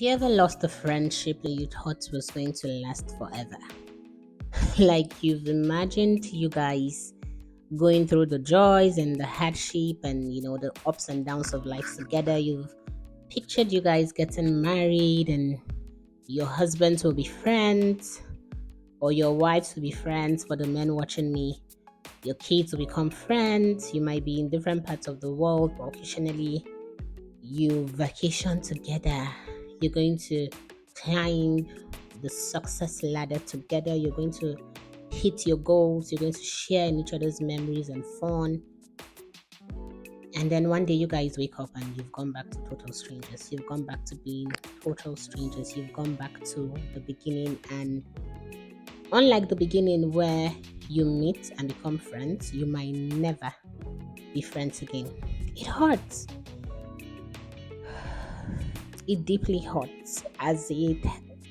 Have you ever lost a friendship that you thought was going to last forever? Like you've imagined you guys going through the joys and the hardship and the ups and downs of life together. You've pictured you guys getting married and your husbands will be friends or your wives will be friends for the men watching me. Your kids will become friends. You might be in different parts of the world, but occasionally you vacation together. You're going to climb the success ladder together. You're going to hit your goals. You're going to share in each other's memories and fun. And then one day you guys wake up and you've gone back to total strangers. You've gone back to being total strangers. You've gone back to the beginning. And unlike the beginning where you meet and become friends, you might never be friends again. It hurts. It deeply hurts as a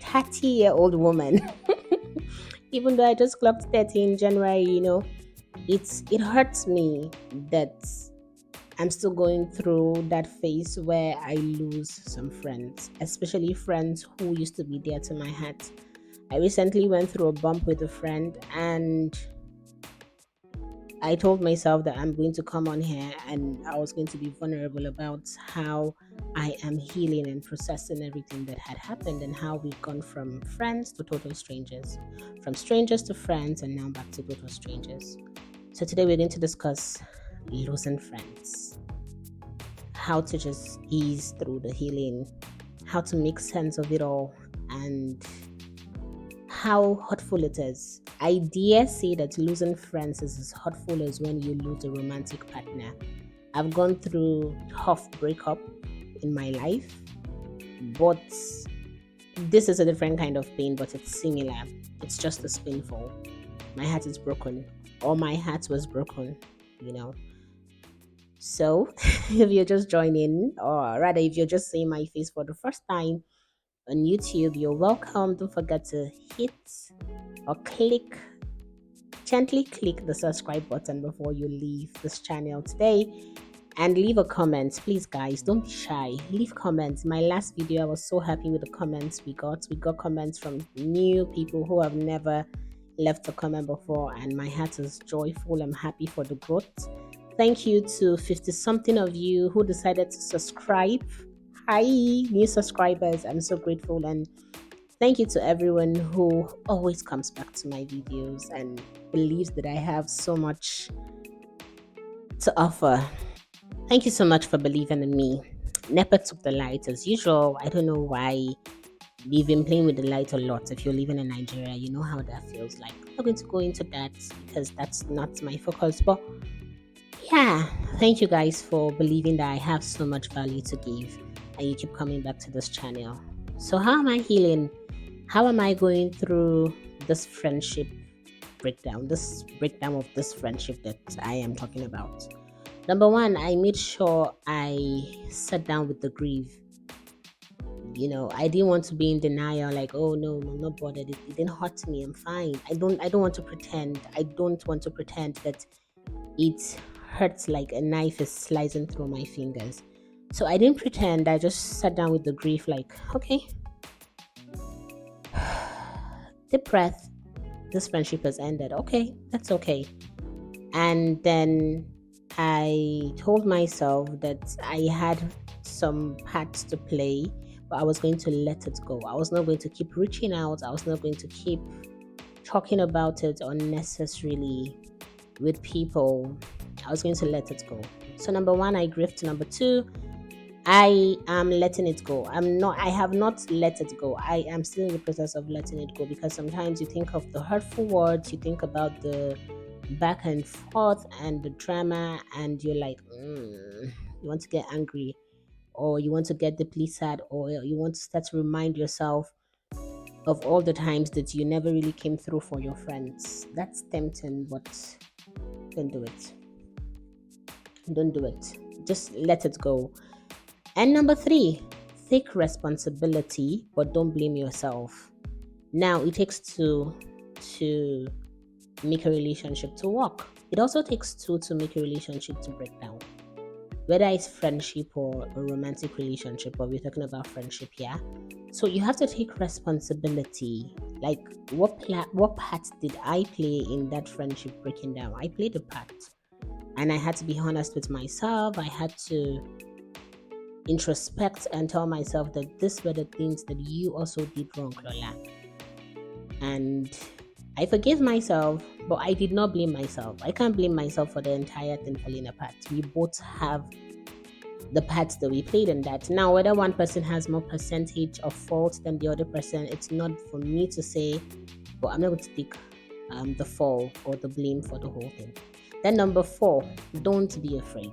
30-year-old woman. Even though I just clocked 30 in January, it hurts me that I'm still going through that phase where I lose some friends, especially friends who used to be there to my heart. I recently went through a bump with a friend and I told myself that I'm going to come on here and I was going to be vulnerable about how I am healing and processing everything that had happened and how we've gone from friends to total strangers, from strangers to friends, and now back to total strangers. So today we're going to discuss losing friends, how to just ease through the healing, how to make sense of it all, and how hurtful it is. I dare say that losing friends is as hurtful as when you lose a romantic partner. I've gone through tough breakup in my life, but this is a different kind of pain, but it's similar. It's just as painful. My heart is broken, or my heart was broken, you know. So, if you're just joining, or rather, if you're just seeing my face for the first time on YouTube, you're welcome. Don't forget to hit or gently click the subscribe button before you leave this channel today and leave a comment. Please, guys, don't be shy. Leave comments. My last video, I was so happy with the comments we got. We got comments from new people who have never left a comment before, and my heart is joyful. I'm happy for the growth. Thank you to 50 something of you who decided to subscribe. Hi, new subscribers. I'm so grateful, and thank you to everyone who always comes back to my videos and believes that I have so much to offer. Thank you so much for believing in me. Nepa took the light as usual. I don't know why. We've been playing with the light a lot. If you're living in Nigeria, you know how that feels like. I'm not going to go into that because that's not my focus. But yeah, thank you guys for believing that I have so much value to give and you keep coming back to this channel. So, how am I healing? How am I going through this friendship this breakdown of this friendship that I am talking about? Number one, I made sure I sat down with the grieve. I didn't want to be in denial, like, oh no, I'm not bothered. It didn't hurt me. I'm fine. I don't want to pretend. I don't want to pretend that it hurts like a knife is slicing through my fingers. So I didn't pretend. I just sat down with the grief, like, okay, deep breath. This friendship has ended. Okay, that's okay. And then I told myself that I had some parts to play, but I was going to let it go. I was not going to keep reaching out. I was not going to keep talking about it unnecessarily with people. I was going to let it go. So number one, I grieved. Number two, I am letting it go. I have not let it go. I am still in the process of letting it go, because sometimes you think of the hurtful words, you think about the back and forth and the drama, and you're like, you want to get angry, or you want to get deeply sad, or you want to start to remind yourself of all the times that you never really came through for your friends. That's tempting, but don't do it. Don't do it. Just let it go. And number three, take responsibility, but don't blame yourself. Now, it takes two to make a relationship to work. It also takes two to make a relationship to break down. whether it's friendship or a romantic relationship, but we're talking about friendship here. So you have to take responsibility. Like, what part did I play in that friendship breaking down? I played a part, and I had to be honest with myself. I had to introspect and tell myself that these were the things that you also did wrong, Lola. And I forgave myself, but I did not blame myself. I can't blame myself for the entire thing falling apart. We both have the parts that we played in that. Now, whether one person has more percentage of fault than the other person, it's not for me to say, but I'm not going to take the fall or the blame for the whole thing. Then number 4, don't be afraid.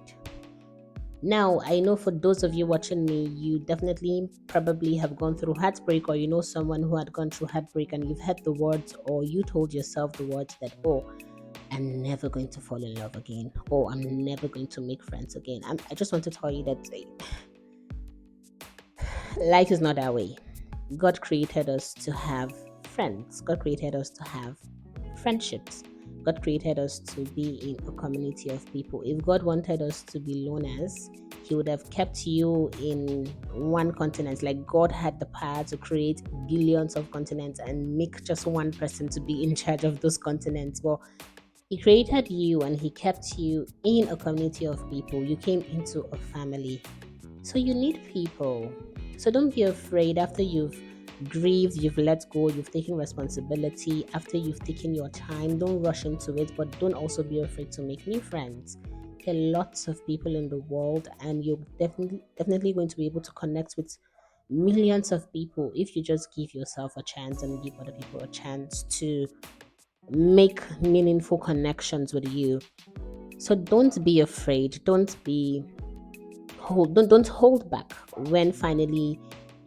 Now, I know for those of you watching me, you definitely probably have gone through heartbreak, or you know someone who had gone through heartbreak, and you've heard the words, or you told yourself the words that, oh, I'm never going to fall in love again. Oh, I'm never going to make friends again. I just want to tell you that life is not that way. God created us to have friends. God created us to have friendships. God created us to be in a community of people. If God wanted us to be loners, He would have kept you in one continent. Like, God had the power to create billions of continents and make just one person to be in charge of those continents. Well, He created you and He kept you in a community of people. You came into a family. So you need people. So don't be afraid after you've grieved, you've let go, you've taken responsibility, after you've taken your time. Don't rush into it, but don't also be afraid to make new friends. There are lots of people in the world, and you're definitely going to be able to connect with millions of people if you just give yourself a chance and give other people a chance to make meaningful connections with you. So don't be afraid. Don't hold back when finally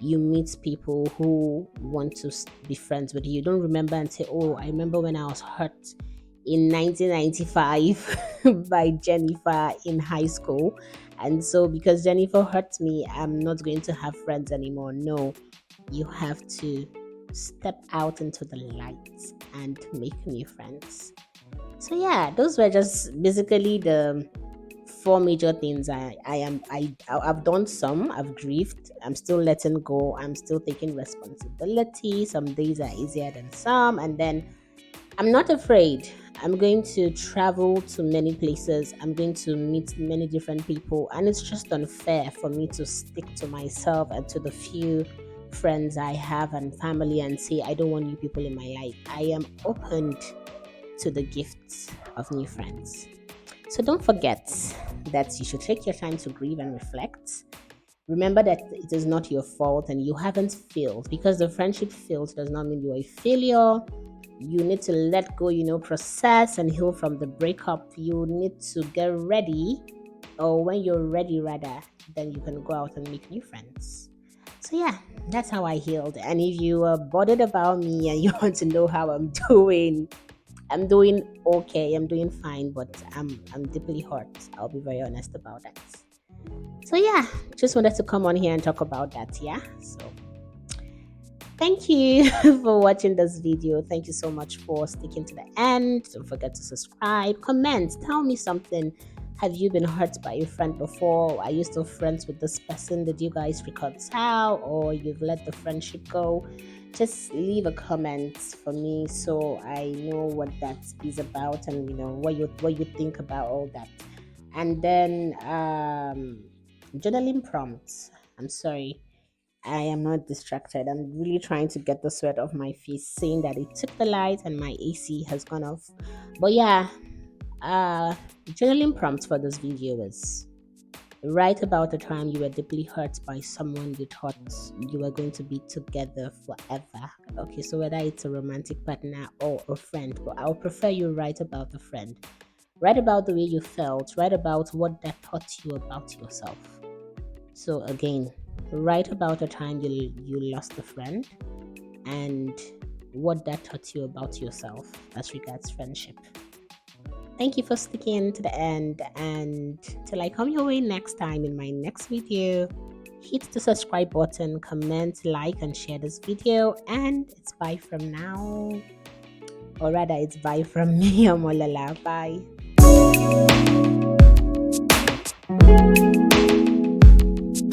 you meet people who want to be friends with you. Don't remember and say, oh, I remember when I was hurt in 1995 by Jennifer in high school, and so because Jennifer hurt me, I'm not going to have friends anymore. No, you have to step out into the light and make new friends. So yeah, those were just basically the 4 major things. I've done some. I've grieved. I'm still letting go. I'm still taking responsibility. Some days are easier than some, and then I'm not afraid. I'm going to travel to many places. I'm going to meet many different people, and it's just unfair for me to stick to myself and to the few friends I have and family and say I don't want new people in my life. I am open to the gifts of new friends. So don't forget that you should take your time to grieve and reflect. Remember that it is not your fault and you haven't failed. Because the friendship failed does not mean you're a failure. You need to let go, process and heal from the breakup. You need to get ready, or when you're ready, rather, then you can go out and make new friends. So yeah, that's how I healed. And if you are bothered about me and you want to know how I'm doing okay. I'm doing fine, but I'm deeply hurt. I'll be very honest about that. So yeah, just wanted to come on here and talk about that. Yeah. So thank you for watching this video. Thank you so much for sticking to the end. Don't forget to subscribe, comment, tell me something. Have you been hurt by a friend before? Are you still friends with this person? Did you guys reconcile, or you've let the friendship go? Just leave a comment for me so I know what that is about, and what you think about all that. And then journaling prompts. I'm sorry, I am not distracted. I'm really trying to get the sweat off my face, saying that it took the light and my AC has gone off. But yeah, journaling prompts for this video is: write about the time you were deeply hurt by someone you thought you were going to be together forever. Okay, so whether it's a romantic partner or a friend, but I would prefer you write about the friend. Write about the way you felt. Write about what that taught you about yourself. So again, write about the time you lost a friend and what that taught you about yourself as regards friendship. Thank you for sticking to the end, and till I come your way next time in my next video, hit the subscribe button, comment, like, and share this video, and it's bye from now. Or rather, it's bye from me, Omolala. Bye.